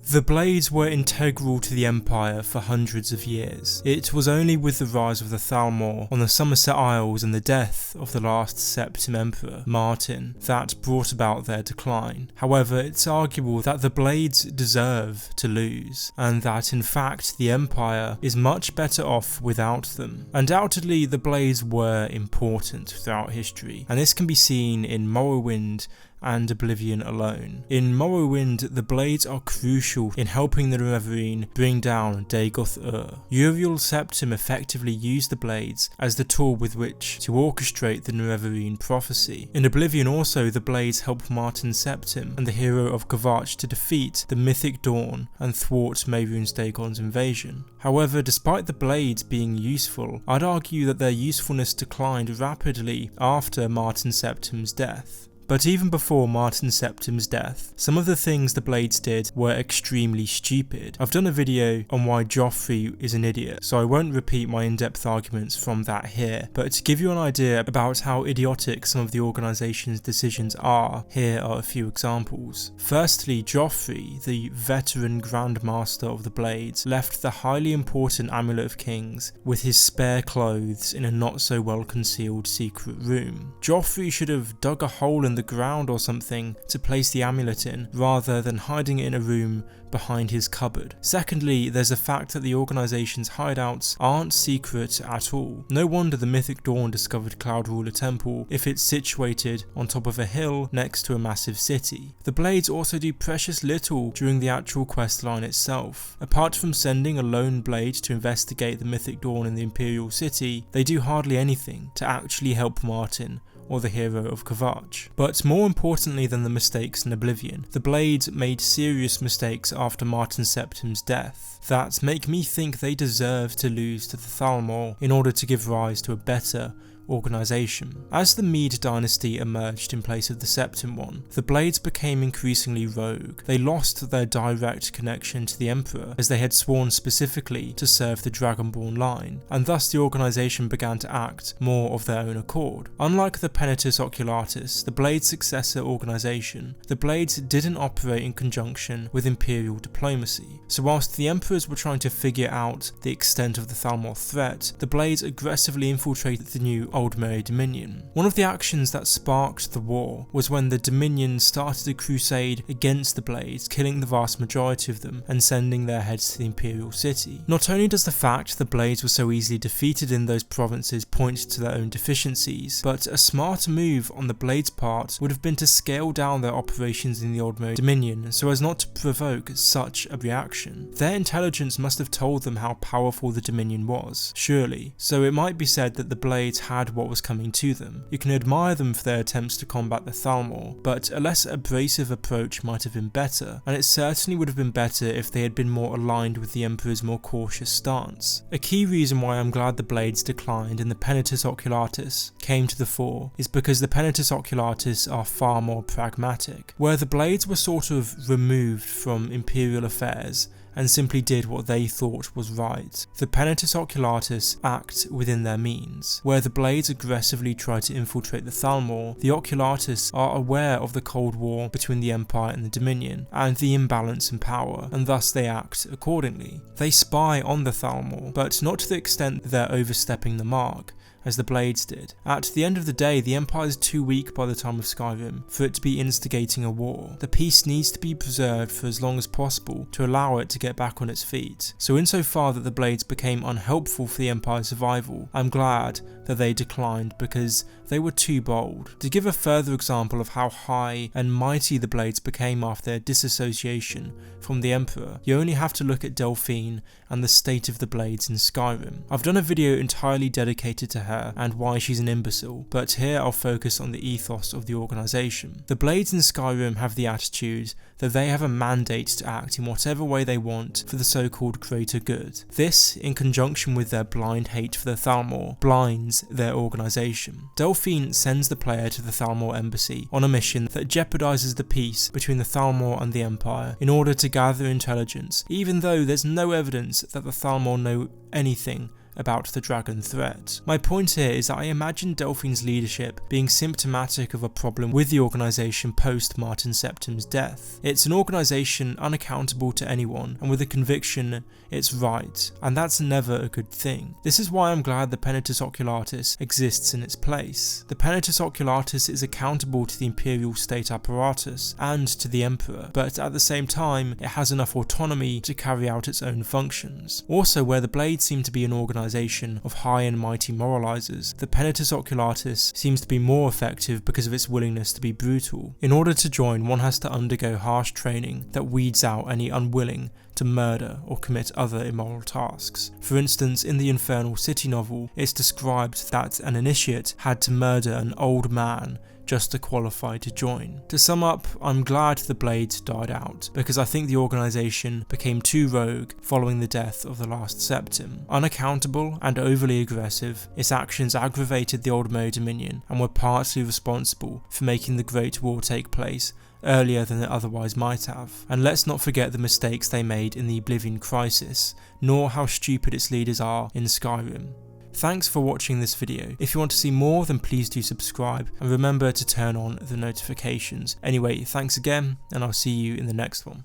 The Blades were integral to the Empire for hundreds of years. It was only with the rise of the Thalmor on the Somerset Isles and the death of the last Septim Emperor, Martin, that brought about their decline. However, it's arguable that the Blades deserve to lose, and that in fact the Empire is much better off without them. Undoubtedly, the Blades were important throughout history, and this can be seen in Morrowind and Oblivion alone. In Morrowind, the Blades are crucial in helping the Nerevarine bring down Dagoth-Ur. Uriel Septim effectively used the Blades as the tool with which to orchestrate the Nerevarine prophecy. In Oblivion also, the Blades help Martin Septim and the hero of Kvatch to defeat the Mythic Dawn and thwart Mehrunes Dagon's invasion. However, despite the Blades being useful, I'd argue that their usefulness declined rapidly after Martin Septim's death. But even before Martin Septim's death, some of the things the Blades did were extremely stupid. I've done a video on why Joffrey is an idiot, so I won't repeat my in-depth arguments from that here, but to give you an idea about how idiotic some of the organisation's decisions are, here are a few examples. Firstly, Joffrey, the veteran Grand Master of the Blades, left the highly important Amulet of Kings with his spare clothes in a not so well concealed secret room. Joffrey should have dug a hole in the ground or something to place the amulet in, rather than hiding it in a room behind his cupboard. Secondly, there's the fact that the organisation's hideouts aren't secret at all. No wonder the Mythic Dawn discovered Cloud Ruler Temple if it's situated on top of a hill next to a massive city. The Blades also do precious little during the actual questline itself. Apart from sending a lone Blade to investigate the Mythic Dawn in the Imperial City, they do hardly anything to actually help Martin or the hero of Kvatch. But more importantly than the mistakes in Oblivion, the Blades made serious mistakes after Martin Septim's death that make me think they deserve to lose to the Thalmor in order to give rise to a better organisation. As the Mede dynasty emerged in place of the Septim one, the Blades became increasingly rogue. They lost their direct connection to the Emperor, as they had sworn specifically to serve the Dragonborn line, and thus the organisation began to act more of their own accord. Unlike the Penitus Oculatus, the Blades' successor organisation, the Blades didn't operate in conjunction with Imperial diplomacy. So whilst the Emperors were trying to figure out the extent of the Thalmor threat, the Blades aggressively infiltrated the new Old Merry Dominion. One of the actions that sparked the war was when the Dominion started a crusade against the Blades, killing the vast majority of them and sending their heads to the Imperial City. Not only does the fact the Blades were so easily defeated in those provinces point to their own deficiencies, but a smarter move on the Blades' part would have been to scale down their operations in the Old Merry Dominion so as not to provoke such a reaction. Their intelligence must have told them how powerful the Dominion was, surely, so it might be said that the Blades had what was coming to them. You can admire them for their attempts to combat the Thalmor, but a less abrasive approach might have been better, and it certainly would have been better if they had been more aligned with the Emperor's more cautious stance. A key reason why I'm glad the Blades declined and the Penitus Oculatus came to the fore is because the Penitus Oculatus are far more pragmatic. Where the Blades were sort of removed from imperial affairs and simply did what they thought was right, the Penitus Oculatus act within their means. Where the Blades aggressively try to infiltrate the Thalmor, the Oculatus are aware of the Cold War between the Empire and the Dominion, and the imbalance in power, and thus they act accordingly. They spy on the Thalmor, but not to the extent that they're overstepping the mark, as the Blades did. At the end of the day, the Empire is too weak by the time of Skyrim for it to be instigating a war. The peace needs to be preserved for as long as possible to allow it to get back on its feet. So insofar that the Blades became unhelpful for the Empire's survival, I'm glad that they declined because they were too bold. To give a further example of how high and mighty the Blades became after their disassociation from the Emperor, you only have to look at Delphine and the state of the Blades in Skyrim. I've done a video entirely dedicated to her and why she's an imbecile, but here I'll focus on the ethos of the organisation. The Blades in Skyrim have the attitude that they have a mandate to act in whatever way they want for the so-called greater good. This, in conjunction with their blind hate for the Thalmor, blinds their organisation. Delphine sends the player to the Thalmor embassy on a mission that jeopardizes the peace between the Thalmor and the Empire in order to gather intelligence, even though there's no evidence that the Thalmor know anything about the dragon threat. My point here is that I imagine Delphine's leadership being symptomatic of a problem with the organisation post Martin Septim's death. It's an organisation unaccountable to anyone and with a conviction it's right, and that's never a good thing. This is why I'm glad the Penitus Oculatus exists in its place. The Penitus Oculatus is accountable to the imperial state apparatus and to the Emperor, but at the same time it has enough autonomy to carry out its own functions. Also, where the Blades seem to be an organisation of high and mighty moralizers, the Penitus Oculatus seems to be more effective because of its willingness to be brutal. In order to join, one has to undergo harsh training that weeds out any unwilling to murder or commit other immoral tasks. For instance, in the Infernal City novel, it's described that an initiate had to murder an old man just to qualify to join. To sum up, I'm glad the Blades died out, because I think the organisation became too rogue following the death of the last Septim. Unaccountable and overly aggressive, its actions aggravated the Old-Mo Dominion and were partly responsible for making the Great War take place earlier than it otherwise might have. And let's not forget the mistakes they made in the Oblivion Crisis, nor how stupid its leaders are in Skyrim. Thanks for watching this video. If you want to see more, then please do subscribe and remember to turn on the notifications. Anyway, thanks again, and I'll see you in the next one.